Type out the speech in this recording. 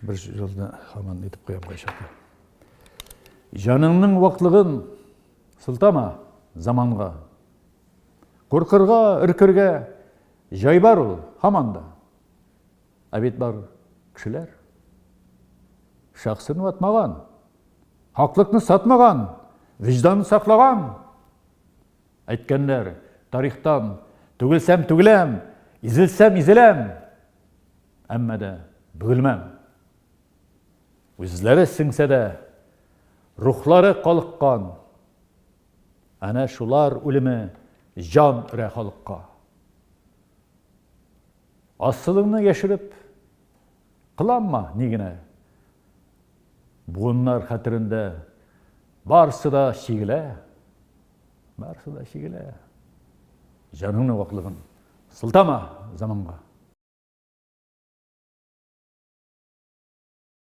бір жылды хаман етіп қоям қайшақы. Жаныңның уақытлығын сылтама заманға. Қорқырға, үркірге жай бар ол хаманда. Әбет бар кішілер. Шақсыны атмаған, хақлықны сатмаған, вижданын сақлаған. Әйткендер тарихтан түгілсәм түгілем, изілсәм изілем. Әммәді бүгілмәм. Үзләре сіңсе де, рухлары қалыққан. Әнә шулар үлімі жан үрә халыққа. Асылыңны яшіріп, қыланма негіне. Бұғынлар қатырында барсы да шегіле. Барсы да шегіле. Жаныңның уақлығын сылтама заманға.